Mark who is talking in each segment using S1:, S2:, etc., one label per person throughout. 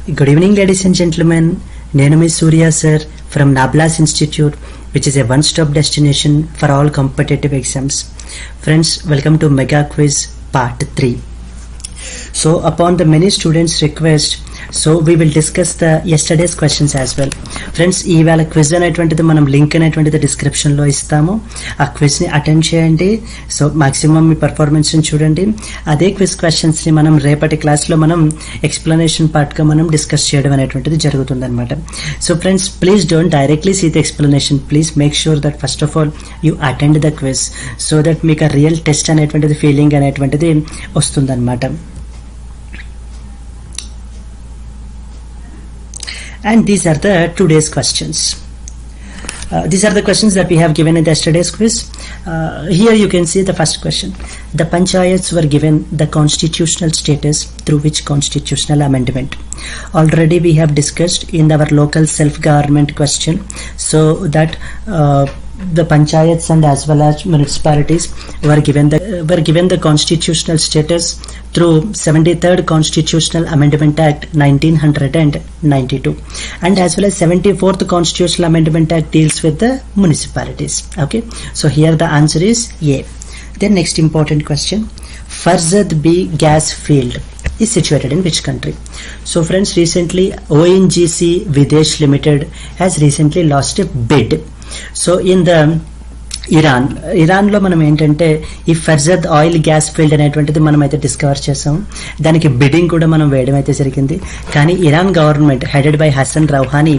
S1: Good evening, ladies and gentlemen. Nenu is Surya sir from Nablas Institute, which is a one-stop destination for all competitive exams. Friends, welcome to Mega Quiz Part 3. So, upon the many students' request, so we will discuss the yesterday's questions as well. Friends, ఈవేళ quiz అనేటువంటిది మనం link అనేటువంటిది డిస్క్రిప్షన్లో ఇస్తాము. ఆ క్విజ్ని attend చేయండి. So maximum మీ పర్ఫార్మెన్స్ని చూడండి. అదే క్విజ్ క్వశ్చన్స్ని మనం రేపటి క్లాస్లో మనం ఎక్స్ప్లెనేషన్ పార్ట్గా మనం డిస్కస్ చేయడం అనేటువంటిది జరుగుతుందన్నమాట. So friends, please don't directly see the explanation. Please make sure that first of all you attend the quiz so that మీకు ఆ రియల్ టెస్ట్ అనేటువంటిది ఫీలింగ్ అనేటువంటిది వస్తుందన్నమాట. And these are the today's questions. These are the questions that we have given in yesterday's quiz. Here you can see the first question. The panchayats were given the constitutional status through which constitutional amendment? Already we have discussed in our local self-government question, so that the panchayats and as well as municipalities were given the constitutional status through 73rd Constitutional Amendment Act 1992, and as well as 74th Constitutional Amendment Act deals with the municipalities. Okay, so here the answer is A. Then next important question, Farzad B gas field is situated in which country? So friends, recently ONGC Videsh Limited has recently lost a bid. So in the ఇరాన్లో మనం ఏంటంటే ఈ ఫర్జద్ oil gas field అనేటువంటిది మనం అయితే discover చేసాం. దానికి bidding కూడా మనం వేయడం అయితే జరిగింది. కానీ Iran government headed by Hassan Rouhani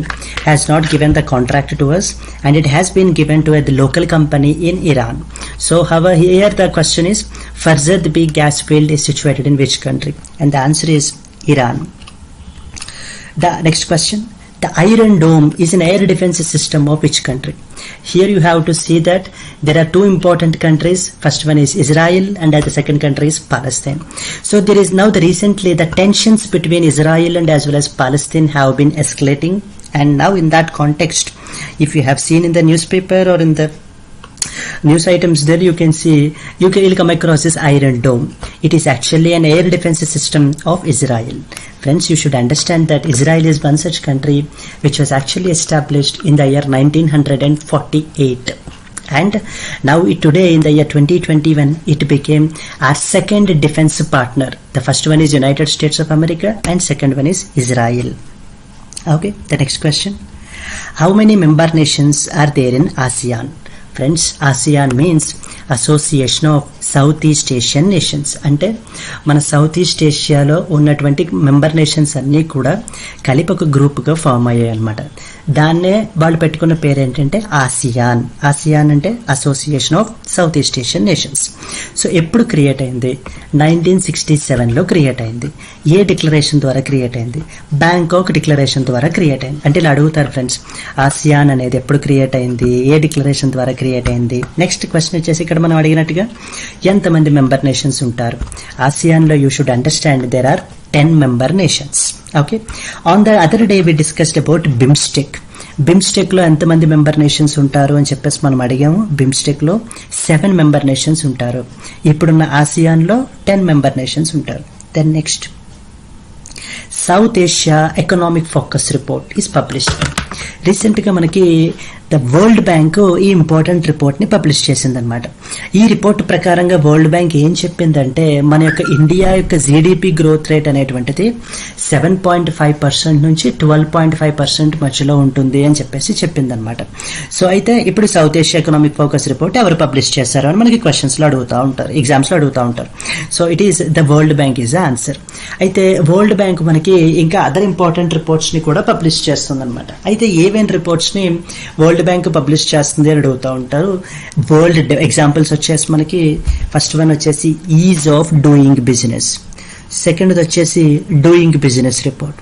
S1: has not given the contract to us and it has been given to the local company in Iran. So here the question is Farzad B gas field is situated in which country? And the answer is Iran. The next question, the Iron Dome is an air defense system of which country? Here you have to see that there are two important countries. First one is Israel and the second country is Palestine. So there is now recently the tensions between Israel and as well as Palestine have been escalating, and now in that context, if you have seen in the newspaper or in the news items, there you can see, you'll come across this Iron Dome. It is actually an air defense system of Israel. Friends, you should understand that Israel is one such country which was actually established in the year 1948, and now today in the year 2021 it became our second defense partner. The first one is United States of America and second one is Israel. Okay, the next question, how many member nations are there in ASEAN? Friends, ASEAN means association of south east Asian nations. అంటే మన south east ఏషియాలో ఉన్నటువంటి member nations అన్నీ కూడా కలిపి ఒక గ్రూప్గా form అయ్యాయి అనమాట. దాన్నే వాళ్ళు పెట్టుకున్న పేరు ఏంటంటే ఆసియాన్. ఆసియాన్ అంటే association of south east Asian nations. So ఎప్పుడు క్రియేట్ అయింది? 1967లో క్రియేట్ అయింది. ఏ డిక్లరేషన్ ద్వారా క్రియేట్ అయింది? బ్యాంకాక్ డిక్లరేషన్ ద్వారా క్రియేట్ అయింది. అంటే ఇలా అడుగుతారు ఫ్రెండ్స్, ఆసియాన్ అనేది ఎప్పుడు క్రియేట్ అయింది, ఏ డిక్లరేషన్ ద్వారా క్రియేట్ అయింది. నెక్స్ట్ క్వశ్చన్ వచ్చేసి ఇక్కడ మనం అడిగినట్టుగా ఎంతమంది మెంబర్ నేషన్స్ ఉంటారు? ఆసియాన్లో you should understand there are 10 member nations. Okay, on the other day we discussed about BIMSTEC. BIMSTEC లో ఎంతమంది మెంబర్ నేషన్స్ ఉంటారు అని చెప్పేసి మనం అడిగాము. BIMSTEC లో 7 member nations ఉంటారు. ఇప్పుడున్న ఆసియాన్లో 10 member nations ఉంటారు. Then next, South Asia economic focus report is published. రీసెంట్గా మనకి ద వరల్డ్ బ్యాంక్ ఈ ఇంపార్టెంట్ రిపోర్ట్ని పబ్లిష్ చేసిందనమాట. ఈ రిపోర్ట్ ప్రకారంగా వరల్డ్ బ్యాంక్ ఏం చెప్పిందంటే మన యొక్క ఇండియా యొక్క జీడిపి గ్రోత్ రేట్ అనేటువంటిది 7.5% నుంచి 12.5% మధ్యలో ఉంటుంది అని చెప్పేసి చెప్పిందనమాట. సో అయితే ఇప్పుడు South Asia economic focus report ఎవరు పబ్లిష్ చేశారు అని మనకి క్వశ్చన్స్లో అడుగుతూ ఉంటారు, ఎగ్జామ్స్లో అడుగుతూ ఉంటారు. So it is the world Bank is the answer. అయితే వరల్డ్ బ్యాంక్ మనకి ఇంకా అదర్ ఇంపార్టెంట్ రిపోర్ట్స్ని కూడా పబ్లిష్ చేస్తుందన్నమాట. అయితే ఏవేన్ రిపోర్ట్స్ని వరల్డ్ బ్యాంక్ పబ్లిష్ చేస్తుంది అని అడుగుతూ ఉంటారు. వరల్డ్ ఎగ్జాంపుల్స్ వచ్చేసి మనకి ఫస్ట్ వన్ వచ్చేసి ease of doing business, second వచ్చేసి doing business report,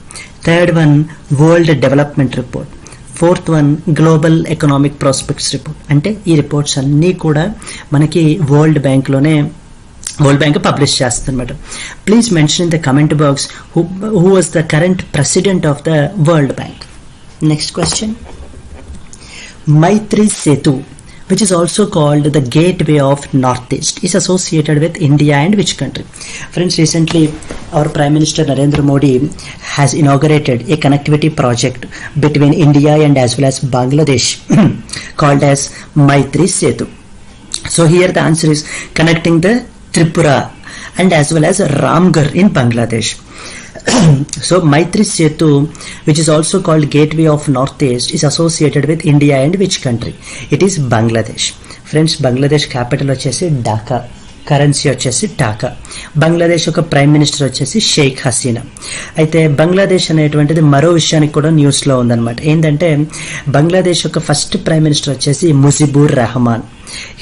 S1: third one world development report, fourth one global economic prospects report. అంటే ఈ రిపోర్ట్స్ అన్నీ కూడా మనకి వరల్డ్ బ్యాంక్లోనే వరల్డ్ బ్యాంక్ పబ్లిష్ చేస్తుందన్నమాట. Please mention in the comment box who was the current president of the world Bank. Next question, Maitri Setu which is also called the gateway of Northeast, is associated with India and which country? Friends, recently our Prime Minister Narendra Modi has inaugurated a connectivity project between India and as well as Bangladesh called as Maitri Setu. So here the answer is connecting the Tripura and as well as Ramgarh in Bangladesh. So Maitri Setu, which is also called Gateway of Northeast, is associated with India and which country? It is Bangladesh. Friends, Bangladesh capital వచ్చేసి Dhaka, currency వచ్చేసి టాకా. బంగ్లాదేశ్ ఒక prime minister వచ్చేసి షేక్ హసీనా. అయితే బంగ్లాదేశ్ అనేటువంటిది మరో విషయానికి కూడా న్యూస్లో ఉందన్నమాట. ఏంటంటే బంగ్లాదేశ్ యొక్క ఫస్ట్ ప్రైమ్ మినిస్టర్ వచ్చేసి Mujibur Rahman.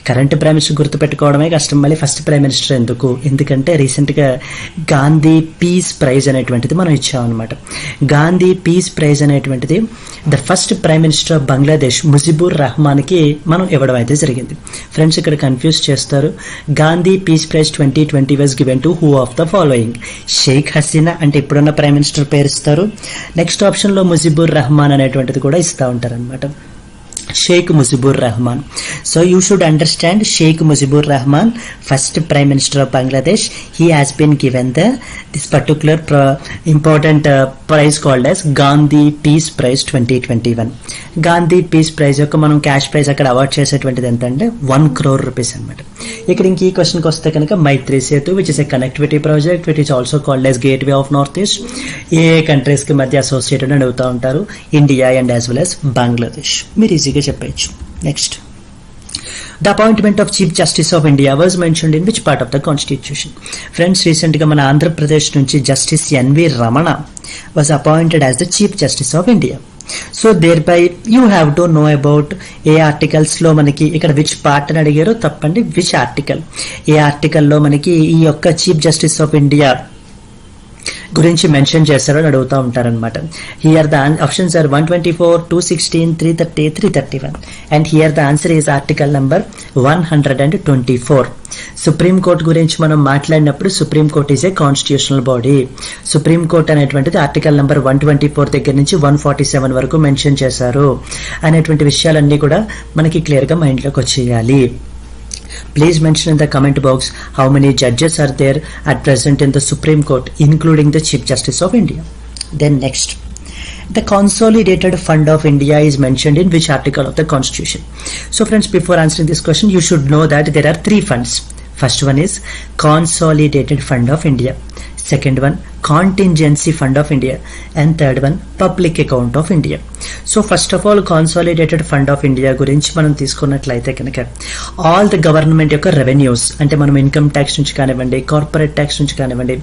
S1: Current prime minister గుర్తుపెట్టుకోవడమే కష్టం, మళ్ళీ ఫస్ట్ ప్రైమ్ మినిస్టర్ ఎందుకు? ఎందుకంటే రీసెంట్గా గాంధీ పీస్ ప్రైజ్ అనేటువంటిది మనం ఇచ్చామన్నమాట. గాంధీ పీస్ ప్రైజ్ అనేటువంటిది the first prime minister of Bangladesh Mujibur రెహమాన్కి మనం ఇవ్వడం అయితే జరిగింది. ఫ్రెండ్స్, ఇక్కడ కన్ఫ్యూజ్ చేస్తారు. Gandhi peace prize 2020 was given to who of the following? Sheikh Hasina అంటే ఇప్పుడున్న ప్రైమ్ మినిస్టర్ పేరు ఇస్తారు. నెక్స్ట్ ఆప్షన్లో ముజిబుర్ రెహమాన్ అనేటువంటిది కూడా ఇస్తూ ఉంటారు అనమాట. Sheikh Mujibur Rahman. So you should understand Sheikh Mujibur Rahman, first Prime Minister of Bangladesh. He has been given this particular important prize called as Gandhi Peace Prize 2021. Gandhi Peace Prize యొక్క మనం cash prize అక్కడ award చేసేటువంటిది ఎంత అంటే 1 crore rupees అనమాట. ఇక్కడ ఇంక ఈ క్వశ్చన్కి వస్తే కనుక Maitri Setu which is a connectivity project which is also called as gateway of north east. ఏ కంట్రీస్కి మధ్య అసోసియేటెడ్ అని అడుగుతూ ఉంటారు? India and as well as Bangladesh. మీరు ఈజీగా చెప్పచ్చు. Next, the appointment of Chief Justice of India was mentioned in which part of the Constitution? Friends, recently మన ఆంధ్రప్రదేశ్ నుంచి justice N V Ramana was appointed as the Chief Justice of India. So thereby you have to know about ఏ ఆర్టికల్స్లో మనకి ఇక్కడ which part అని అడిగారో తప్పండి, which article, ఏ ఆర్టికల్లో మనకి ఈ యొక్క చీఫ్ జస్టిస్ ఆఫ్ ఇండియా గురించి మెన్షన్ చేస్తారో అని అడుగుతూ ఉంటారనమాట. Here the options are 124, 216, 330, 331 and here the answer is article number 124. Supreme court గురించి మనం మాట్లాడినప్పుడు supreme court is a constitutional body. Supreme court అనేటువంటిది ఆర్టికల్ నంబర్ 124 దగ్గర నుంచి 147 వరకు మెన్షన్ చేశారు అనేటువంటి విషయాలన్నీ కూడా మనకి క్లియర్గా మైండ్లోకి వచ్చేయాలి. Please mention in the comment box how many judges are there at present in the Supreme Court, including the Chief Justice of India. Then next, the Consolidated Fund of India is mentioned in which article of the Constitution? So friends, before answering this question, you should know that there are 3 funds. First one is Consolidated Fund of India. Second one, Contingency Fund of India. And third one, Public Account of India. So first of all, Consolidated Fund of India గురించి మనం తీసుకున్నట్లయితే కనుక all the government యొక్క revenues అంటే మనం income tax నుంచి కానివ్వండి, corporate tax నుంచి కానివ్వండి,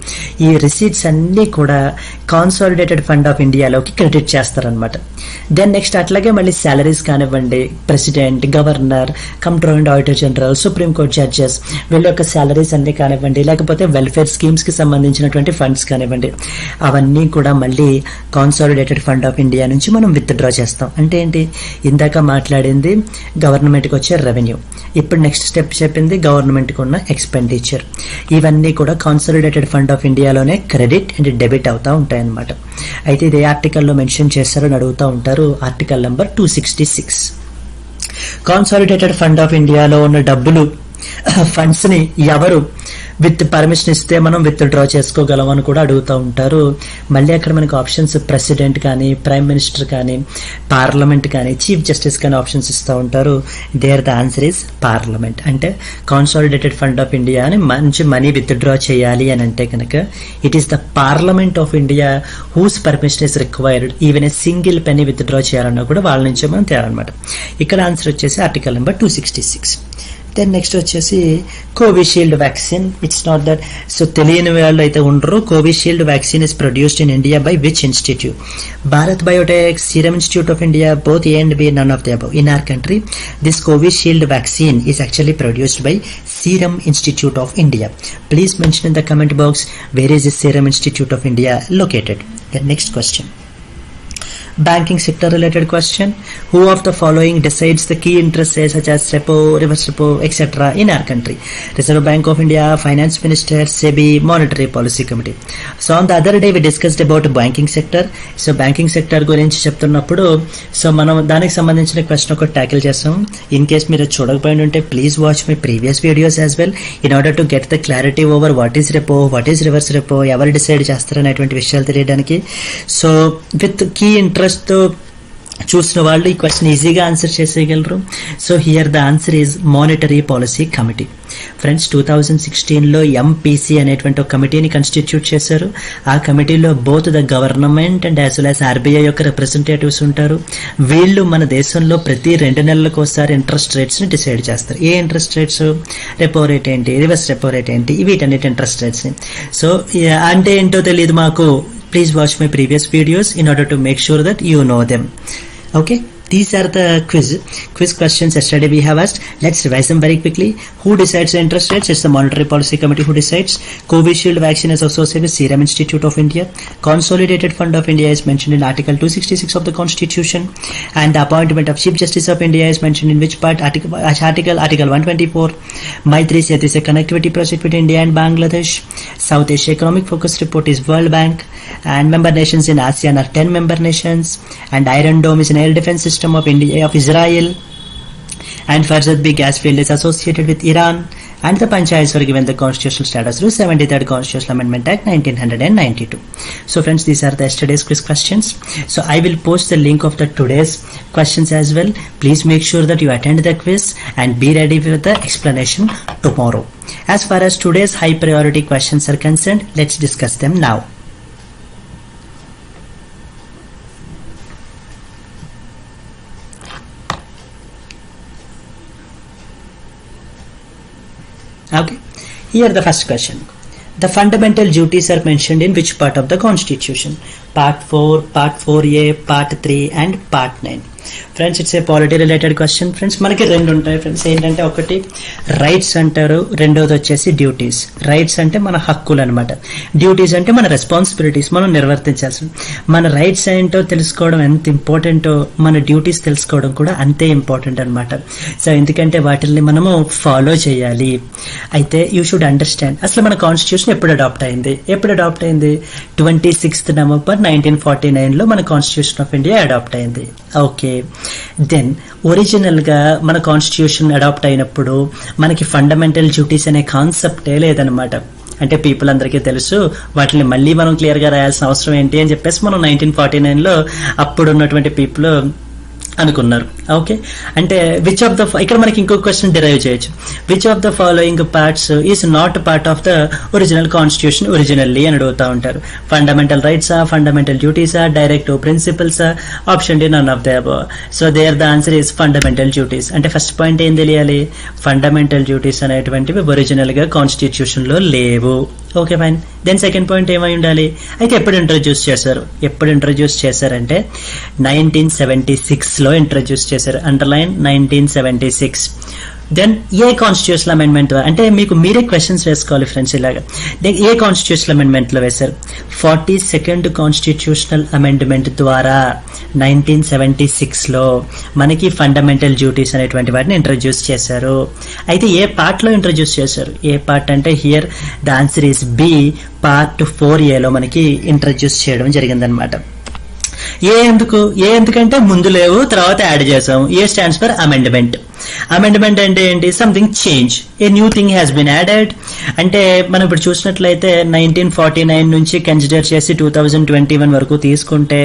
S1: ఈ రిసీట్స్ అన్నీ కూడా కాన్సాలిడేటెడ్ ఫండ్ ఆఫ్ ఇండియాలోకి క్రెడిట్ చేస్తారనమాట. దెన్ నెక్స్ట్ అట్లాగే మళ్ళీ శాలరీస్ కానివ్వండి, president, governor, controller and auditor general, supreme court judges వీళ్ళ యొక్క శాలరీస్ అన్నీ కానివ్వండి, లేకపోతే వెల్ఫేర్ స్కీమ్స్ కి సంబంధించినటువంటి ఫండ్స్ కానివ్వండి, అవన్నీ కూడా మళ్ళీ కాన్సాలిడేటెడ్ ఫండ్ ఆఫ్ ఇండియా నుంచి మనం విత్డ్రా చేస్తాం. అంటే ఏంటి, ఇందాక మాట్లాడింది గవర్నమెంట్కి వచ్చే రెవెన్యూ, ఇప్పుడు నెక్స్ట్ స్టెప్ చెప్పింది గవర్నమెంట్కి ఉన్న ఎక్స్పెండిచర్, ఇవన్నీ కూడా కాన్సాలిడేటెడ్ ఫండ్ ఆఫ్ ఇండియాలోనే క్రెడిట్ అండ్ డెబిట్ అవుతూ ఉంటాయన్నమాట. అయితే ఇది ఏ ఆర్టికల్లో మెన్షన్ చేస్తారని అడుగుతూ ఉంటారు. Article number 266. కాన్సాలిడేటెడ్ ఫండ్ ఆఫ్ ఇండియాలో ఉన్న డబ్బులు ఫండ్స్ ని ఎవరు విత్ పర్మిషన్ ఇస్తే మనం విత్ డ్రా చేసుకోగలం అని కూడా అడుగుతూ ఉంటారు. మళ్ళీ అక్కడ మనకు ఆప్షన్స్ ప్రెసిడెంట్ కానీ, ప్రైమ్ మినిస్టర్ కానీ, పార్లమెంట్ కానీ, చీఫ్ జస్టిస్ కానీ ఆప్షన్స్ ఇస్తూ ఉంటారు. There the answer is parliament. అంటే కాన్సాలిడేటెడ్ ఫండ్ ఆఫ్ ఇండియా అని మంచి మనీ విత్ డ్రా చేయాలి అని అంటే కనుక it is the parliament of India whose permission is required. Even a single penny withdraw చేయాలన్నా కూడా వాళ్ళ నుంచే మనం తేయాలన్నమాట. ఇక్కడ ఆన్సర్ వచ్చేసి ఆర్టికల్ నెంబర్ 266. దెన్ నెక్స్ట్ వచ్చేసి Covishield vaccine. It's not that, so తెలియని వాళ్ళు అయితే ఉండరు. Covishield vaccine is produced in India by which institute? Bharat biotech, serum institute of India, both A and B, none of the above. In our country, this Covishield vaccine is actually produced by Serum Institute of India. Please mention in the comment box where is the Serum Institute of India located. The next question. Banking sector related question. Who of the following decides the key interest rates such as repo, reverse repo, etc. in our country? Reserve Bank of India, Finance Minister, SEBI, Monetary Policy Committee. So on the other day we discussed about banking sector. So banking sector గురించి చెప్తున్నప్పుడు so మనం దానికి సంబంధించిన question ఒకటి tackle చేస్తాం. In case మీరు చూడకపోయి ఉంటే please watch my previous videos as well in order to get the clarity over what is repo, what is reverse repo, ఎవరు డిసైడ్ చేస్తారనేటువంటి విషయాలు తెలియడానికి. సో విత్ కీ ఇంట్రెస్ట్ తో చూసిన వాళ్ళు ఈ క్వశ్చన్ ఈజీగా ఆన్సర్ చేసేయగలరు. So here the answer is monetary policy committee. Friends 2016లో ఎంపీసీ అనేటువంటి ఒక కమిటీని కన్స్టిట్యూట్ చేశారు. ఆ కమిటీలో both the government and as well as RBI యొక్క రిప్రజెంటేటివ్స్ ఉంటారు. వీళ్ళు మన దేశంలో ప్రతి 2 నెలలకు ఒకసారి ఇంట్రెస్ట్ రేట్స్ ని డిసైడ్ చేస్తారు. ఏ ఇంట్రెస్ట్ రేట్స్, రెపో రేట్ ఏంటి, రివర్స్ రెపో రేట్ ఏంటి, వీటన్నిటి ఇంట్రెస్ట్ రేట్స్ ని. సో అంటే ఏంటో తెలియదు మాకు. Please watch my previous videos in order to make sure that you know them. Okay, these are the quiz questions yesterday we have asked. Let's revise them very quickly. Who decides the interest rates? It's the Monetary Policy Committee who decides. Covishield vaccine is associated with Serum Institute of India. Consolidated Fund of India is mentioned in Article 266 of the Constitution. And the appointment of Chief Justice of India is mentioned in which part? Article 124. Maitri Setu is a connectivity project between India and Bangladesh. South Asia Economic Focus Report is World Bank. And member nations in ASEAN are 10 member nations. And Iron Dome is an air defense system of India, of Israel. And Farzad gas field is associated with Iran. And the panchayats were given the constitutional status through 73rd Constitutional Amendment Act 1992. So friends, these are the yesterday's quiz questions. So I will post the link of the today's questions as well. Please make sure that you attend the quiz and be ready with the explanation tomorrow. As far as today's high priority questions are concerned, let's discuss them now. Okay, here the first question. The fundamental duties are mentioned in which part of the Constitution? Part 4, Part 4A, Part 3 and Part 9. Friends it's a polity related question. Friends మనకి 2 ఉంటాయి friends. ఏంటంటే ఒకటి rights అంటారు, రెండోది వచ్చేసి duties. Rights అంటే మన హక్కులు అనమాట, డ్యూటీస్ అంటే మన రెస్పాన్సిబిలిటీస్, మనం నిర్వర్తించాల్సి. మన రైట్స్ ఏంటో తెలుసుకోవడం ఎంత ఇంపార్టెంటో మన డ్యూటీస్ తెలుసుకోవడం కూడా అంతే ఇంపార్టెంట్ అనమాట. సో ఎందుకంటే వాటిల్ని మనము ఫాలో చేయాలి. అయితే యూ షుడ్ అండర్స్టాండ్ అసలు మన కాన్స్టిట్యూషన్ ఎప్పుడు అడాప్ట్ అయింది? 26th November 1949లో మన కాన్స్టిట్యూషన్ ఆఫ్ ఇండియా అడాప్ట్ అయింది. ఓకే, దెన్ ఒరిజినల్ గా మన కాన్స్టిట్యూషన్ అడాప్ట్ అయినప్పుడు మనకి ఫండమెంటల్ డ్యూటీస్ అనే కాన్సెప్టే లేదనమాట. అంటే పీపుల్ అందరికీ తెలుసు, వాటిని మళ్ళీ మనం క్లియర్ గా రాయాల్సిన అవసరం ఏంటి అని చెప్పేసి మనం 1949లో అప్పుడు ఉన్నటువంటి పీపుల్ అనుకున్నారు. ఓకే, అంటే విచ్ ఆఫ్ ద, ఇక్కడ మనకి ఇంకో క్వశ్చన్ డిరైవ్ చేయొచ్చు. Which of the following parts is not part of the original constitution originally అని అడుగుతా ఉంటారు. ఫండమెంటల్ రైట్సా, ఫండమెంటల్ డ్యూటీసా, డైరెక్టివ్ ప్రిన్సిపల్సా? Option D none of the above. So there the answer is fundamental duties. అంటే first point ఏం తెలియాలి? Fundamental duties అనేటువంటివి ఒరిజినల్ గా కాన్స్టిట్యూషన్ లో లేవు. Okay fine. Then second point ఏమై ఉండాలి? అయితే ఎప్పుడు ఇంట్రడ్యూస్ చేశారంటే 1976 లో ఇంట్రడ్యూస్ చేశారు. అండర్లైన్ 1976. దెన్ ఏ కాన్స్టిట్యూషనల్ అమెండ్మెంట్ అంటే మీకు మీరే క్వశ్చన్స్ వేసుకోవాలి ఫ్రెండ్స్. ఇలాగా ఏ కాన్స్టిట్యూషనల్ అమెండ్మెంట్ లో వేశారు? 42nd కాన్స్టిట్యూషనల్ అమెండ్మెంట్ ద్వారా 1976లో మనకి ఫండమెంటల్ డ్యూటీస్ అనేటువంటి వాటిని ఇంట్రడ్యూస్ చేశారు. అయితే ఏ పార్ట్ లో ఇంట్రడ్యూస్ చేశారు? ఏ పార్ట్ అంటే here the answer is B, Part 4Aలో మనకి ఇంట్రడ్యూస్ చేయడం జరిగిందనమాట. ఎందుకంటే ముందు లేవు, తర్వాత యాడ్ చేసాం. A stands for amendment. Amendment అంటే ఏంటి? Something change, a new thing has been added. అంటే మనం ఇప్పుడు చూసినట్లయితే 1949 నుంచి కన్సిడర్ చేసి 2021 వరకు తీసుకుంటే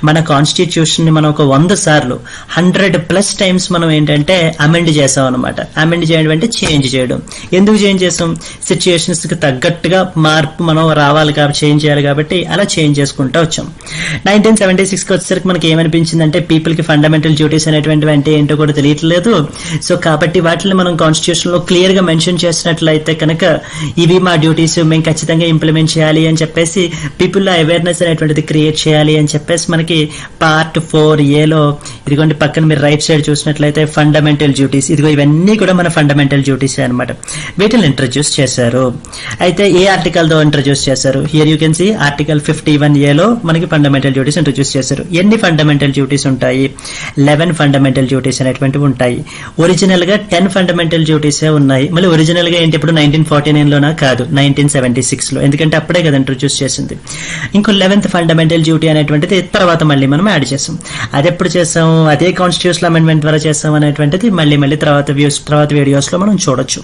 S1: మన కాన్స్టిట్యూషన్ ని మనం ఒక 100 సార్లు 100+ టైమ్స్ మనం ఏంటంటే అమెండ్ చేసాం అనమాట. అమెండ్ చేయడం అంటే చేంజ్ చేయడం. ఎందుకు చేంజ్ చేసాం? సిచ్యుయేషన్స్ కి తగ్గట్టుగా మార్పు మనం రావాలి కాబట్టి, చేంజ్ చేయాలి కాబట్టి అలా చేంజ్ చేసుకుంటూ వచ్చాం. 1976కి వచ్చేసరికి మనకి ఏమనిపించిందంటే పీపుల్ కి ఫండమెంటల్ డ్యూటీస్ అనేటువంటివి అంటే ఏంటో కూడా తెలియట్లేదు. సో కాబట్టి వాటిని మనం కాన్స్టిట్యూషన్ లో క్లియర్ గా మెన్షన్ చేసినట్లయితే కనుక ఇవి మా డ్యూటీస్, మేము ఖచ్చితంగా ఇంప్లిమెంట్ చేయాలి అని చెప్పేసి పీపుల్ లో అవేర్నెస్ అనేటువంటిది క్రియేట్ చేయాలి అని చెప్పేసి మనకి పార్ట్ 4A ఇదిగోండి పక్కన మీరు రైట్ సైడ్ చూసినట్లయితే ఫండమెంటల్ డ్యూటీస్, ఇదిగో ఇవన్నీ కూడా మన ఫండమెంటల్ డ్యూటీస్ అనమాట. వీటిని ఇంట్రడ్యూస్ చేశారు. అయితే ఏ ఆర్టికల్ తో ఇంట్రడ్యూస్ చేశారు? Here you can see article 51A మనకి ఫండమెంటల్ డ్యూటీస్ ఇంట్రడ్యూస్ చేశారు. ఎన్ని ఫండమెంటల్ డ్యూటీస్ ఉంటాయి? 11 ఫండమెంటల్ డ్యూటీస్ అనేటువంటివి ఉంటాయి. ఒరిజినల్ గా 10 ఫండమెంటల్ డ్యూటీసే ఉన్నాయి. మళ్ళీ ఒరిజినల్ గా ఏంటి, ఇప్పుడు 1949లోనా కాదు, 1976లో, ఎందుకంటే అప్పుడే కదా ఇంట్రడ్యూస్ చేసింది. ఇంకో 11th ఫండమెంటల్ డ్యూటీ అనేటువంటిది తర్వాత మళ్ళీ మనం యాడ్ చేసాం. అది ఎప్పుడు చేసాం? అదే కాన్స్టిట్యూషనల్ అమెండ్మెంట్ ద్వారా చేసాం అనేటువంటిది మళ్ళీ తర్వాత వీడియోస్ లో మనం చూడొచ్చు.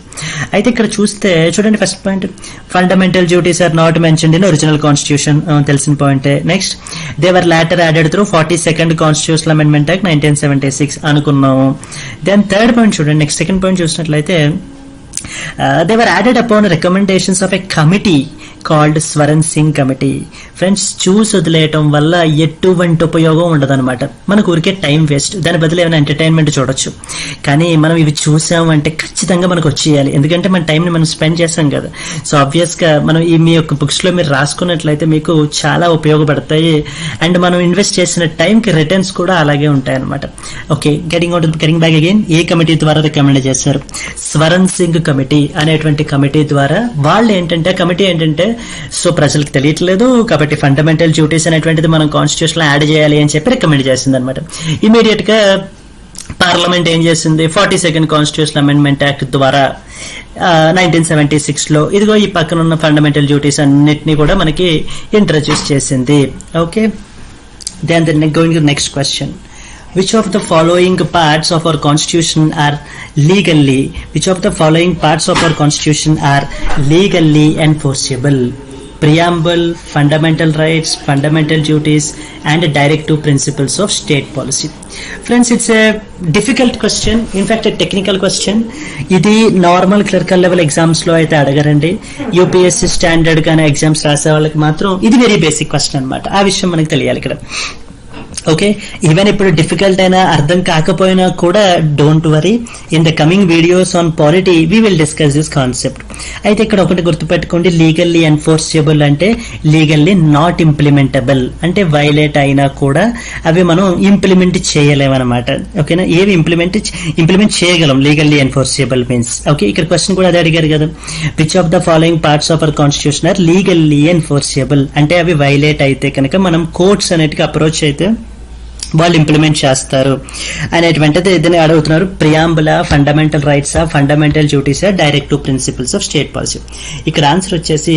S1: అయితే ఇక్కడ చూస్తే చూడండి, first point, fundamental duties are not mentioned in original constitution, తెలిసిన పాయింటే. Next, they were later added through 42nd constitutional amendment act 1976 అనుకున్నాము. దెన్ థర్డ్ పాయింట్ చూడండి, నెక్స్ట్ సెకండ్ పాయింట్ చూసినట్లయితే they were added upon recommendations of a committee called Swaran Singh committee. Friends, చూసి వదిలేయటం వల్ల ఎటువంటి ఉపయోగం ఉండదన్నమాట. మనకు ఊరికే టైం వేస్ట్. దాని బదులు ఏమైనా ఎంటర్టైన్మెంట్ చూడొచ్చు. కానీ మనం ఇవి చూసామంటే ఖచ్చితంగా మనకు వచ్చేయాలి, ఎందుకంటే మన టైంని మనం స్పెండ్ చేసాం కదా. సో ఆబ్వియస్ గా మనం ఈ మీ యొక్క బుక్స్ లో మీరు రాసుకున్నట్లయితే మీకు చాలా ఉపయోగపడతాయి. అండ్ మనం ఇన్వెస్ట్ చేసిన టైం కి రిటర్న్స్ కూడా అలాగే ఉంటాయి అనమాట. ఓకే, గెటింగ్ బ్యాక్ అగైన్, ఏ కమిటీ ద్వారా రికమెండ్ చేశారు? స్వరణ్ సింగ్ కమిటీ అనేటువంటి కమిటీ ద్వారా. వాళ్ళు ఏంటంటే, కమిటీ ఏంటంటే, సో ప్రజలకు తెలియట్లేదు కాబట్టి ఫండమెంటల్ డ్యూటీస్ అనేటువంటిది మనం కాన్స్టిట్యూషన్ లో యాడ్ చేయాలి అని చెప్పి రికమెండ్ చేసింది అనమాట. ఇమీడియట్ గా పార్లమెంట్ ఏం చేసింది? 42nd కాన్స్టిట్యూషన్ అమెండ్మెంట్ యాక్ట్ ద్వారా 1976లో ఇదిగో ఈ పక్కన ఉన్న ఫండమెంటల్ డ్యూటీస్ అన్నిటినీ కూడా మనకి ఇంట్రడ్యూస్ చేసింది. Okay, then going to next question. Which of the following parts of our constitution are legally enforceable? Preamble, fundamental rights, fundamental duties, and directive principles of state policy. Friends, it's a difficult question, in fact a technical question. ఇది normal clerical level exams లో అయితే అడగరండి. UPSC standard గానే exams రాసే వాళ్ళకి మాత్రం ఇది very basic question అనమాట. ఆ విషయం మనకి తెలియాలి ఇక్కడ. ఓకే, ఈవెన్ ఇప్పుడు డిఫికల్ట్ అయినా అర్థం కాకపోయినా కూడా don't worry, in the coming videos on polity we will discuss this concept. అయితే ఇక్కడ ఒకటి గుర్తుపెట్టుకోండి, లీగల్లీ ఎన్ఫోర్సబుల్ అంటే లీగల్లీ నాట్ ఇంప్లిమెంటబుల్, అంటే వైలేట్ అయినా కూడా అవి మనం ఇంప్లిమెంట్ చేయలేమన్నమాట. ఓకేనా, ఏవి ఇంప్లిమెంట్ చేయగలం లీగల్లీ ఎన్ఫోర్సబుల్ మీన్స్. ఓకే, ఇక్కడ క్వశ్చన్ కూడా అదే అడిగారు కదా, which of the following parts of our constitution are legally enforceable, అంటే అవి వైలేట్ అయితే కనుక మనం కోర్ట్స్ అనేటికి అప్రోచ్ అయితే వాళ్ళు ఇంప్లిమెంట్ చేస్తారు అనేటువంటిది ఇదని అడుగుతున్నారు. ప్రియాంబులా, ఫండమెంటల్ రైట్సా, ఫండమెంటల్ డ్యూటీసా, directive principles of state policy? ఇక్కడ ఆన్సర్ వచ్చేసి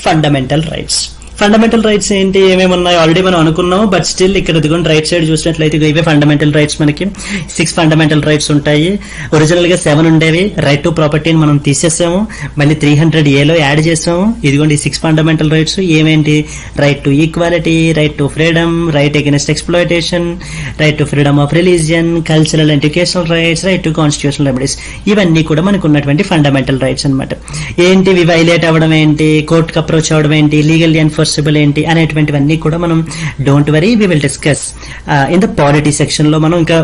S1: ఫండమెంటల్ రైట్స్. ఫండమెంటల్ రైట్స్ ఏంటి, ఏమేమి ఉన్నాయి ఆల్రెడీ మనం అనుకున్నాం. బట్ స్టిల్ ఇక్కడ ఇదిగోండి రైట్ సైడ్ చూసినట్లయితే ఇవే ఫండమెంటల్ రైట్స్. మనకి 6 ఫండమెంటల్ రైట్స్ ఉంటాయి. ఒరిజినల్ గా 7 ఉండేవి. రైట్ టు ప్రాపర్టీని మనం తీసేసాము, మళ్ళీ 300A యాడ్ చేసాము. ఇదిగోండి 6 ఫండమెంటల్ రైట్స్ ఏమేంటి? Right to equality, right to freedom, right against exploitation, right to freedom of religion, cultural and educational rights, right to constitutional remedies. ఇవన్నీ కూడా మనకు ఉన్నటువంటి ఫండమెంటల్ రైట్స్ అనమాట. ఏంటి వైలేట్ అవ్వడం ఏంటి, కోర్టుకు అప్రోచ్ అవ్వడం ఏంటి, లీగల్ ఎన్ఫోర్సబుల్ ఏంటి అనేటువంటివన్నీ కూడా మనం don't worry we will discuss in the polity section లో. మనం ఇంకా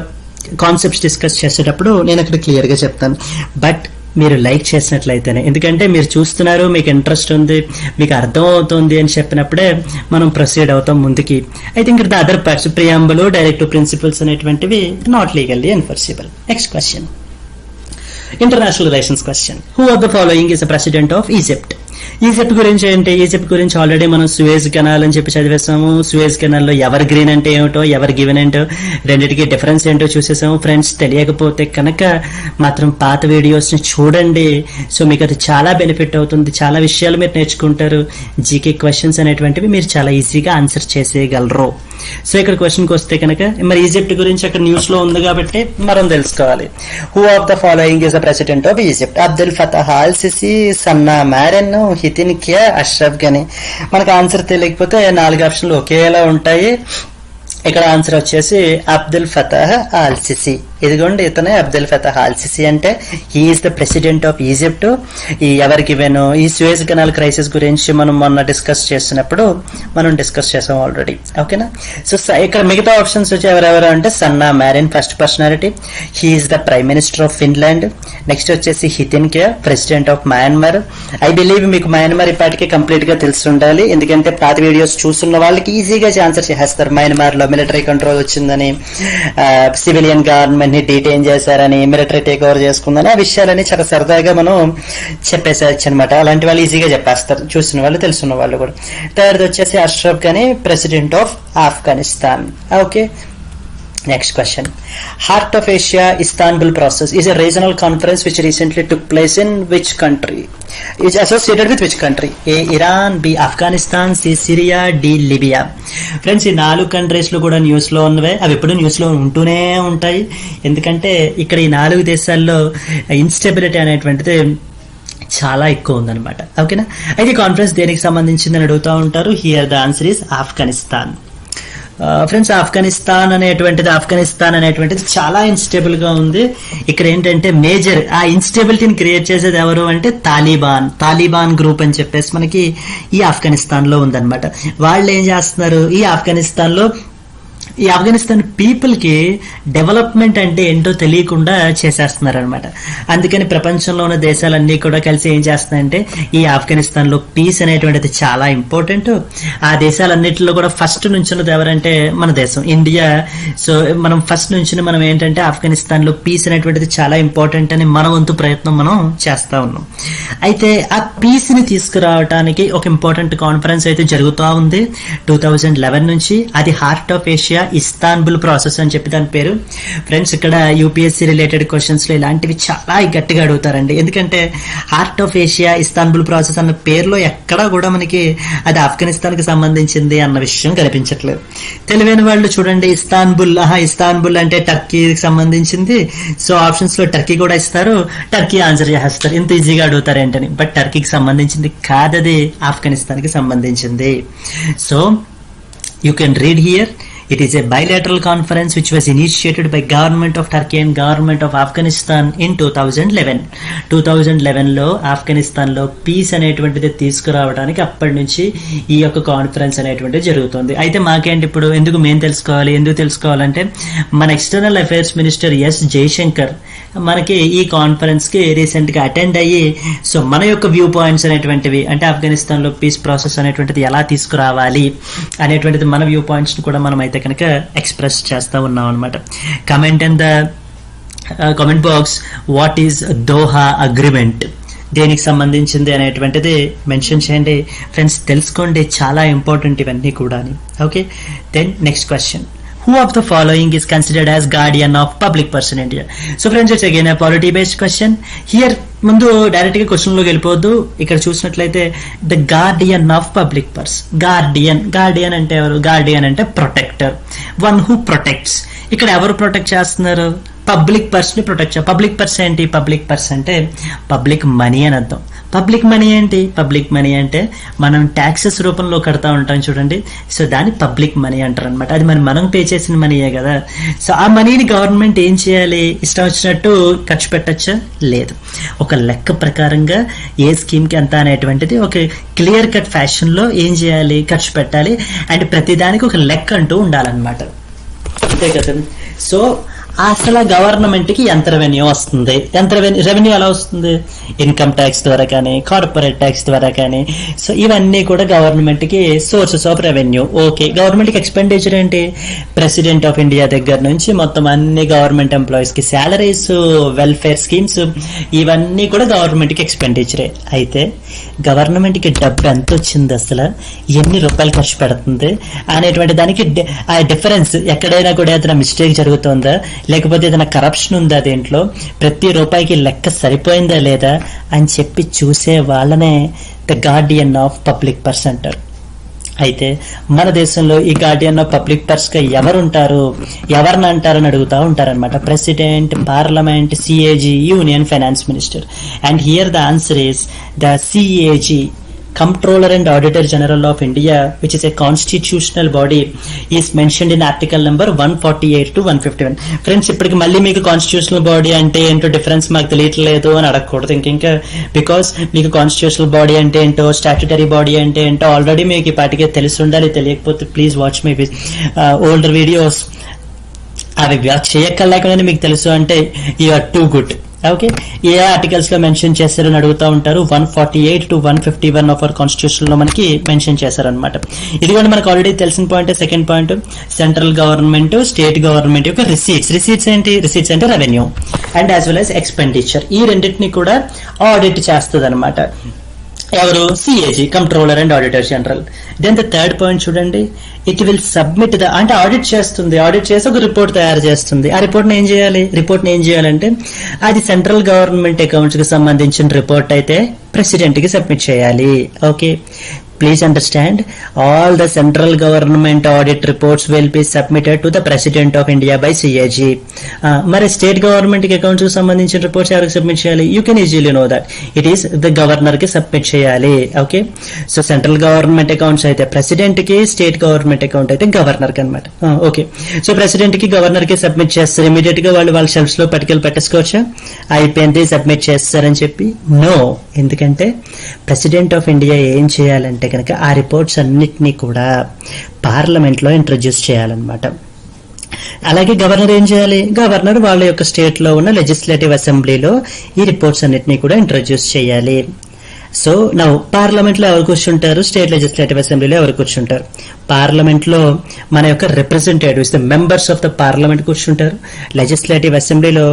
S1: కాన్సెప్ట్స్ డిస్కస్ చేసేటప్పుడు నేను అక్కడ క్లియర్ గా చెప్తాను. బట్ మీరు లైక్ చేసినట్లయితేనే, ఎందుకంటే మీరు చూస్తున్నారు, మీకు ఇంట్రెస్ట్ ఉంది, మీకు అర్థం అవుతుంది అని చెప్పినప్పుడే మనం ప్రొసీడ్ అవుతాం ముందుకి. అయితే ఇంకా the other parts, preamble, directive principles అనేటువంటివి not legally enforceable. Next question, international relations question. Who of the following is the president of Egypt? Egypt గురించి ఏంటి? ఈజిప్ట్ గురించి ఆల్రెడీ మనం సూయేజ్ కెనాల్ అని చెప్పి చదివేసాము. సూయేజ్ కెనాల్ లో ఎవర్ గ్రీన్ అంటే ఏమిటో, ఎవర్ గివెన్ ఏంటో, రెండింటికి డిఫరెన్స్ ఏంటో చూసేసాము. ఫ్రెండ్స్, తెలియకపోతే కనుక మాత్రం పాత వీడియోస్ ని చూడండి. సో మీకు అది చాలా బెనిఫిట్ అవుతుంది, చాలా విషయాలు మీరు నేర్చుకుంటారు. జీకే క్వశ్చన్స్ అనేటువంటివి మీరు చాలా ఈజీగా ఆన్సర్ చేసేయగలరు. సో ఇక్కడ క్వశ్చన్కి వస్తే కనుక, మరి ఈజిప్ట్ గురించి అక్కడ న్యూస్ లో ఉంది కాబట్టి మనం తెలుసుకోవాలి. Who of the following is the president of Egypt? Abdul Fattah al Sisi, Sanna Marin, హితిన్ Kia, Ashraf గని. మనకు ఆన్సర్ తెలియకపోతే 4 ఆప్షన్లు ఒకేలా ఉంటాయి. ఇక్కడ ఆన్సర్ వచ్చేసి అబ్దుల్ ఫతాహ్ అల్ సిసి. ఇదిగోండి ఇతనే అబ్దుల్ ఫతహ్ అల్ సిసి అంటే he is the president of Egypt. ఈ ఎవరికి ఇవ్వను ఈ స్వేజ్ కెనాల్ క్రైసిస్ గురించి మనం మొన్న డిస్కస్ చేసినప్పుడు మనం డిస్కస్ చేసాం ఆల్రెడీ. ఓకేనా? సో ఇక్కడ మిగతా ఆప్షన్స్ వచ్చి ఎవరెవరు అంటే Sanna Marin first personality, he is the prime minister of Finland. Next వచ్చేసి Htin Kyaw president of Myanmar. I believe మీకు మయన్మార్ ఇప్పటికే కంప్లీట్ గా తెలిసి ఉండాలి, ఎందుకంటే పాత వీడియోస్ చూస్తున్న వాళ్ళకి ఈజీగా ఆన్సర్ చేస్తారు. మయన్మార్ లో మిలిటరీ కంట్రోల్ వచ్చిందని, సివిలియన్ గవర్నమెంట్ ని డీటైన్ చేశారని, మిలిటరీ టేక్ ఓవర్ చేసుకుందని, ఆ విషయాలని చాలా సరదాగా మనం చెప్పేసేయచ్చు అనమాట. అలాంటి వాళ్ళు ఈజీగా చెప్పేస్తారు, చూసిన వాళ్ళు తెలుసున్న వాళ్ళు కూడా. థర్డ్ వచ్చేసి అష్రఫ్ ఘనీ president of Afghanistan. Okay, next question. Heart of Asia Istanbul process is a regional conference which recently took place in which country? Is associated with which country? A. Iran, B. Afghanistan, C. Syria, D. Libya. Friends, ఈ 4 countries లో కూడా news లో ఉన్నవే, అవి ఎప్పుడు news లో ఉంటూనే ఉంటాయి. ఎందుకంటే ఇక్కడ ఈ 4 దేశాల్లో ఇన్స్టెబిలిటీ అనేటువంటిది చాలా ఎక్కువ ఉందన్నమాట. ఓకేనా? అయితే కాన్ఫరెన్స్ దేనికి సంబంధించిందని అడుగుతూ ఉంటారు. Here the answer is Afghanistan. Friends, Afghanistan అనేటువంటిది చాలా ఇన్స్టేబుల్ గా ఉంది. ఇక్కడ ఏంటంటే మేజర్ ఆ ఇన్స్టేబిలిటీని క్రియేట్ చేసేది ఎవరు అంటే తాలిబాన్ గ్రూప్ అని చెప్పేసి మనకి ఈ ఆఫ్ఘనిస్తాన్ లో ఉందన్నమాట. వాళ్ళు ఏం చేస్తున్నారు, ఈ ఆఫ్ఘనిస్తాన్ పీపుల్ కి డెవలప్మెంట్ అంటే ఏంటో తెలియకుండా చేసేస్తున్నారు అనమాట. అందుకని ప్రపంచంలో ఉన్న దేశాలన్నీ కూడా కలిసి ఏం చేస్తున్నాయంటే ఈ ఆఫ్ఘనిస్తాన్ లో పీస్ అనేటువంటిది చాలా ఇంపార్టెంట్. ఆ దేశాలన్నింటిలో కూడా ఫస్ట్ నుంచి ఉన్నది ఎవరంటే మన దేశం ఇండియా. సో మనం ఫస్ట్ నుంచి మనం ఏంటంటే ఆఫ్ఘనిస్తాన్ లో పీస్ అనేటువంటిది చాలా ఇంపార్టెంట్ అని మన వంతు ప్రయత్నం మనం చేస్తా ఉన్నాం. అయితే ఆ పీస్ ని తీసుకురావడానికి ఒక ఇంపార్టెంట్ కాన్ఫరెన్స్ అయితే జరుగుతూ ఉంది 2011 నుంచి. అది heart of Asia Istanbul process అని చెప్పి దాని పేరు. ఫ్రెండ్స్, ఇక్కడ యూపీఎస్సీ రిలేటెడ్ క్వశ్చన్స్ లో ఇలాంటివి చాలా గట్టిగా అడుగుతారండి. ఎందుకంటే heart of Asia Istanbul process అన్న పేరులో ఎక్కడా కూడా మనకి అది ఆఫ్ఘనిస్తాన్ కి సంబంధించింది అన్న విషయం కనిపించట్లేదు. తెలివైన వాళ్ళు చూడండి, ఇస్తాన్బుల్ అంటే టర్కీకి సంబంధించింది. సో ఆప్షన్స్ లో టర్కీ కూడా ఇస్తారు, టర్కీ ఆన్సర్ చేస్తారు. ఇంత ఈజీగా అడుగుతారు ఏంటని. బట్ టర్కీకి సంబంధించింది కాదది, ఆఫ్ఘనిస్తాన్ కి సంబంధించింది. So you can read here. It is a bilateral conference which was initiated by government of Turkey and government of Afghanistan in 2011. 2011 లో ఆఫ్ఘనిస్తాన్ లో పీస్ అనేటువంటిది తీసుకురావడానికి అప్పటి నుంచి ఈ యొక్క కాన్ఫరెన్స్ అనేటువంటిది జరుగుతుంది. అయితే మాకేంటి ఇప్పుడు ఎందుకు తెలుసుకోవాలంటే మన external affairs minister S Jaishankar మనకి ఈ కాన్ఫరెన్స్ కి రీసెంట్ గా అటెండ్ అయ్యి సో మన యొక్క వ్యూ పాయింట్స్ అనేటువంటివి అంటే ఆఫ్ఘనిస్తాన్ లో పీస్ ప్రాసెస్ అనేటువంటిది ఎలా తీసుకురావాలి అనేటువంటిది మన వ్యూ పాయింట్స్ కూడా మనం అయితే కనుక ఎక్స్ప్రెస్ చేస్తా ఉన్నాం అనమాట. Comment in the comment box what is Doha agreement, దేనికి సంబంధించింది అనేటువంటిది మెన్షన్ చేయండి. ఫ్రెండ్స్, తెలుసుకోండి, చాలా ఇంపార్టెంట్ ఇవన్నీ కూడా. Okay, then next question. Who of the following is considered as guardian of public purse in India? So friends, it's again a polity based question. Here ముందు direct గా క్వశ్చన్ లోకి వెళ్ళిపోవద్దు. ఇక్కడ చూసినట్లయితే the Guardian of public purse. Guardian అంటే ఎవరు? Guardian అంటే protector, one who protects. ఇక్కడ ఎవరు ప్రొటెక్ట్ చేస్తున్నారు? పబ్లిక్ పర్స్ ని ప్రొటెక్ట్ చేయాలి. పబ్లిక్ పర్స్ ఏంటి? పబ్లిక్ పర్స్ అంటే పబ్లిక్ మనీ అని అర్థం. పబ్లిక్ మనీ ఏంటి? పబ్లిక్ మనీ అంటే మనం ట్యాక్సెస్ రూపంలో కడతా ఉంటాం చూడండి, సో దాన్ని పబ్లిక్ మనీ అంటారు అనమాట. అది మనం పే చేసిన మనీయే కదా. సో ఆ మనీని గవర్నమెంట్ ఏం చేయాలి? ఇష్టం వచ్చినట్టు ఖర్చు పెట్టచ్చా? లేదు. ఒక లెక్క ప్రకారంగా ఏ స్కీమ్ కి ఎంత అనేటువంటిది ఒక క్లియర్ కట్ ఫ్యాషన్ లో ఏం చేయాలి? ఖర్చు పెట్టాలి. అండ్ ప్రతిదానికి ఒక లెక్క అంటూ ఉండాలన్నమాట, అంతే కదా. సో అసలు గవర్నమెంట్ కి ఎంత రెవెన్యూ వస్తుంది? రెవెన్యూ ఎలా వస్తుంది? ఇన్కమ్ ట్యాక్స్ ద్వారా కానీ, కార్పొరేట్ ట్యాక్స్ ద్వారా కానీ. సో ఇవన్నీ కూడా గవర్నమెంట్ కి sources of revenue. Okay, government కి ఎక్స్పెండిచర్ ఏంటి? ప్రెసిడెంట్ ఆఫ్ ఇండియా దగ్గర నుంచి మొత్తం అన్ని గవర్నమెంట్ ఎంప్లాయీస్ కి శాలరీస్, వెల్ఫేర్ స్కీమ్స్, ఇవన్నీ కూడా గవర్నమెంట్ కి ఎక్స్పెండిచరే. అయితే గవర్నమెంట్ కి డబ్బు ఎంత వచ్చింది, అసలు ఎన్ని రూపాయలు ఖర్చు పెడుతుంది అనేటువంటి దానికి ఆ డిఫరెన్స్ ఎక్కడైనా కూడా ఏదైనా మిస్టేక్ జరుగుతుందా, లేకపోతే ఏదైనా కరప్షన్ ఉందా, దేంట్లో ప్రతి రూపాయికి లెక్క సరిపోయిందా లేదా అని చెప్పి చూసే వాళ్ళనే the Guardian of public purse అంటారు. అయితే మన దేశంలో ఈ గార్డియన్ ఆఫ్ పబ్లిక్ పర్స్ గా ఎవరుంటారు, ఎవరిని అంటారని అడుగుతా ఉంటారనమాట. President, parliament, CAG, union finance minister. And here the answer is the CAG, Comptroller and Auditor General of India, which is a constitutional body, is mentioned in article number 148 to 151. Friends, ఇప్పటికి మళ్ళీ మీకు constitutional body అంటే ఏంటో difference మాకు తెలియట్లేదు అని అడగకూడదు ఇంకా, బికాస్ మీకు కాన్స్టిట్యూషనల్ బాడీ అంటే ఏంటో, స్టాట్యుటరీ బాడీ అంటే ఏంటో ఆల్రెడీ మీకు ఈ పాటికే తెలిసి ఉండాలి. తెలియకపోతే please watch my older videos. అవి చేయక్కర్లేకుండా మీకు తెలుసు అంటే you are too good. Okay, ఏ ఆర్టికల్స్ లో మెన్షన్ చేశారని అడుగుతూ ఉంటారు. 148 to 151 ఆఫ్ అవర్ కాన్స్టిట్యూషన్ లో మనకి మెన్షన్ చేశారనమాట. ఇదిగోండి మనకు ఆల్రెడీ తెలిసిన point. Second point, central government, state government యొక్క రిసీట్స్ ఏంటి? రిసీట్స్ అంటే revenue and as well as expenditure. ఈ రెండింటిని కూడా ఆడిట్ చేస్తుంది అనమాట. ఎవరు? CAG, controller and auditor general. Then the third point చూడండి, ఇట్ విల్ సబ్మిట్ అంటే ఆడిట్ చేస్తుంది. ఆడిట్ చేసి ఒక రిపోర్ట్ తయారు చేస్తుంది. ఆ రిపోర్ట్ని ఏం చేయాలంటే అది సెంట్రల్ గవర్నమెంట్ అకౌంట్స్ కి సంబంధించిన రిపోర్ట్ అయితే ప్రెసిడెంట్ కి సబ్మిట్ చేయాలి. Okay, please understand, all the central government audit reports will be submitted to the President of India by CAG. మరి స్టేట్ గవర్నమెంట్ కి అకౌంట్స్ కి సంబంధించిన రిపోర్ట్స్ ఎవరికి సబ్మిట్ చేయాలి? You can easily know that it is the governor కి submit చేయాలి. Okay, so central government accounts అయితే president కి, స్టేట్ గవర్నమెంట్ అకౌంట్ అయితే గవర్నర్ కి అనమాట. ఓకే, సో ప్రెసిడెంట్ కి, గవర్నర్ కి సబ్మిట్ చేస్తారు. ఇమీడియట్ గా వాళ్ళ షెల్ఫ్స్ లో పట్టుకెళ్ళి పెట్టేసుకోవచ్చా? అయిపోయింది, సబ్మిట్ చేస్తారని చెప్పి? నో. ఎందుకంటే ప్రెసిడెంట్ ఆఫ్ ఇండియా ఏం చేయాలంటే కనుక ఆ రిపోర్ట్స్ అన్నిటినీ కూడా పార్లమెంట్ లో ఇంట్రడ్యూస్ చేయాలన్నమాట. అలాగే గవర్నర్ ఏం చేయాలి? గవర్నర్ వాళ్ళ యొక్క స్టేట్ లో ఉన్న లెజిస్లేటివ్ అసెంబ్లీలో ఈ రిపోర్ట్స్ అన్నిటినీ కూడా ఇంట్రడ్యూస్ చేయాలి. సో నా పార్లమెంట్ లో ఎవరు కూర్చుంటారు? స్టేట్ లెజిస్లేటివ్ అసెంబ్లీలో ఎవరు కూర్చుంటారు? పార్లమెంట్ లో మన యొక్క representatives, the members of the parliament కూర్చుంటారు. లెజిస్లేటివ్ అసెంబ్లీలో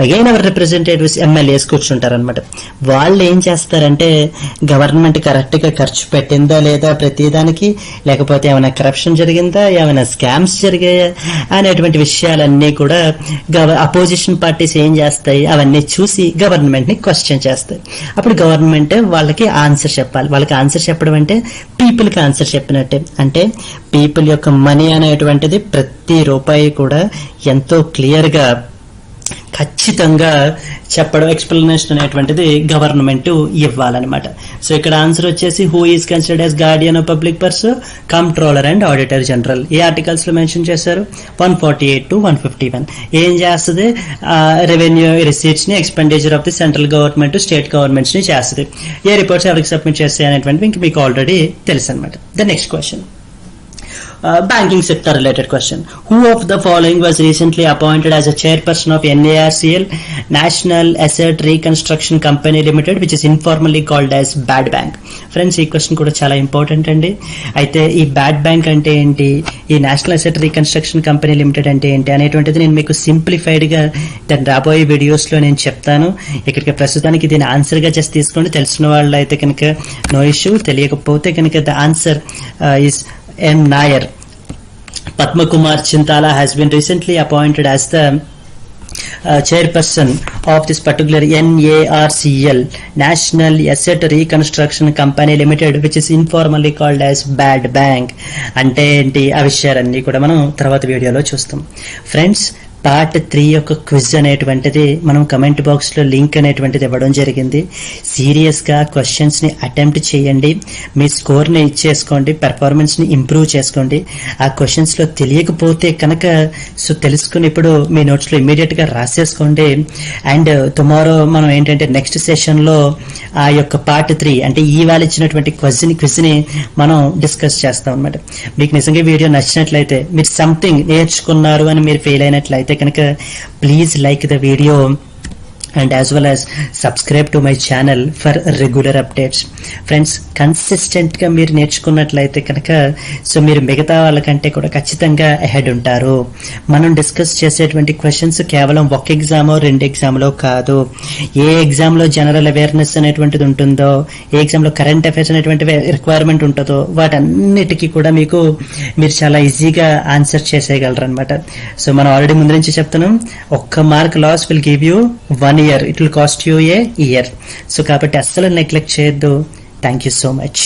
S1: అగైన్ అవర్ రిప్రజెంటేటివ్స్, ఎమ్మెల్యేస్ కూర్చుంటారు అనమాట. వాళ్ళు ఏం చేస్తారంటే గవర్నమెంట్ కరెక్ట్ గా ఖర్చు పెట్టిందా లేదా ప్రతిదానికి, లేకపోతే ఏమైనా కరప్షన్ జరిగిందా, ఏమైనా స్కామ్స్ జరిగాయా అనేటువంటి విషయాలన్నీ కూడా అపోజిషన్ పార్టీస్ ఏం చేస్తాయి, అవన్నీ చూసి గవర్నమెంట్ ని క్వశ్చన్ చేస్తాయి. అప్పుడు గవర్నమెంట్ వాళ్ళకి ఆన్సర్ చెప్పాలి. వాళ్ళకి ఆన్సర్ చెప్పడం అంటే పీపుల్ కి ఆన్సర్ చెప్పినట్టే. అంటే పీపుల్ యొక్క మనీ అనేటువంటిది ప్రతి రూపాయి కూడా ఎంతో క్లియర్ గా ఖచ్చితంగా చెప్పడం, ఎక్స్ప్లెనేషన్ అనేటువంటిది గవర్నమెంట్ ఇవ్వాలన్నమాట. సో ఇక్కడ ఆన్సర్ వచ్చేసి who is considered as Guardian of public purse? Controller and auditor general. A articles లో మెన్షన్ చేశారు? 148 to 151. ఏం చేస్తుంది? రెవెన్యూ రిసీట్స్ ని, expenditure of the central government, state governments ని చేస్తుంది. ఏ రిపోర్ట్స్ ఎవరికి సబ్మిట్ చేస్తాయి అనేటువంటి మీకు ఆల్రెడీ తెలుసు అనమాట. The next question, banking sector related question. Who of the following was recently appointed as a chairperson of NARCL, National Asset Reconstruction Company Limited, which is informally called as BAD Bank? Friends, ఈ question కూడా చాలా important అండి. అయితే ఈ bad bank అంటే ఏంటి, ఈ national asset reconstruction company limited అంటే ఏంటి అనేటువంటిది నేను మీకు సింప్లిఫైడ్ గా దాని రాబోయే వీడియోస్ లో నేను చెప్తాను. ఇక్కడికి ప్రస్తుతానికి దీని ఆన్సర్ గా జస్ట్ తీసుకోండి. తెలిసిన వాళ్ళు అయితే కనుక నో ఇష్యూ, తెలియకపోతే కనుక the answer is M. Nair. Padma Kumar Chintala has been recently appointed as the chairperson of this particular NARCL, National Asset Reconstruction Company Limited, which is informally called as BAD Bank. అంటే ఏంటి ఆ విషయాలన్నీ కూడా మనం తర్వాత వీడియోలో చూస్తాం. Friends, part 3 యొక్క క్విజ్ అనేటువంటిది మనం కమెంట్ బాక్స్ లో లింక్ అనేటువంటిది ఇవ్వడం జరిగింది. సీరియస్ గా క్వశ్చన్స్ ని అటెంప్ట్ చేయండి, మీ స్కోర్ ని ఇచ్చేసుకోండి, పెర్ఫార్మెన్స్ ని ఇంప్రూవ్ చేసుకోండి. ఆ క్వశ్చన్స్ లో తెలియకపోతే కనుక సో తెలుసుకుని ఇప్పుడు మీ నోట్స్ లో ఇమీడియట్ గా రాసేసుకోండి. అండ్ టుమారో మనం ఏంటంటే నెక్స్ట్ సెషన్ లో ఆ యొక్క పార్ట్ 3 అంటే ఇవాళ ఇచ్చినటువంటి క్విజ్ ని మనం డిస్కస్ చేస్తాం అన్నమాట. మీకు నిజంగా వీడియో నచ్చినట్లయితే, మీరు సంథింగ్ నేర్చుకున్నారు అని మీరు ఫీల్ అయినట్లయితే కనుక please like the video and as well as subscribe to my channel for regular updates. Friends, consistent గా మీరు నేర్చుకున్నట్లయితే కనుక సో మీరు మిగతా వాళ్ళకంటే కూడా ఖచ్చితంగా అహెడ్ ఉంటారు. మనం డిస్కస్ చేసేటువంటి క్వశ్చన్స్ కేవలం ఒక ఎగ్జామ్ 2 ఎగ్జామ్లో కాదు. ఏ ఎగ్జామ్లో జనరల్ అవేర్నెస్ అనేటువంటిది ఉంటుందో, ఏ ఎగ్జామ్లో కరెంట్ అఫైర్స్ అనేటువంటి రిక్వైర్మెంట్ ఉంటుందో వాటన్నిటికీ కూడా మీరు చాలా ఈజీగా ఆన్సర్ చేసేయగలరు అనమాట. సో మనం ఆల్రెడీ ముందు నుంచి చెప్తున్నాం, ఒక్క mark loss will give you 1 year, it will cost you a year. So కాబట్టి అస్సలు నెగ్లెక్ట్ చేయొద్దు. Thank you so much.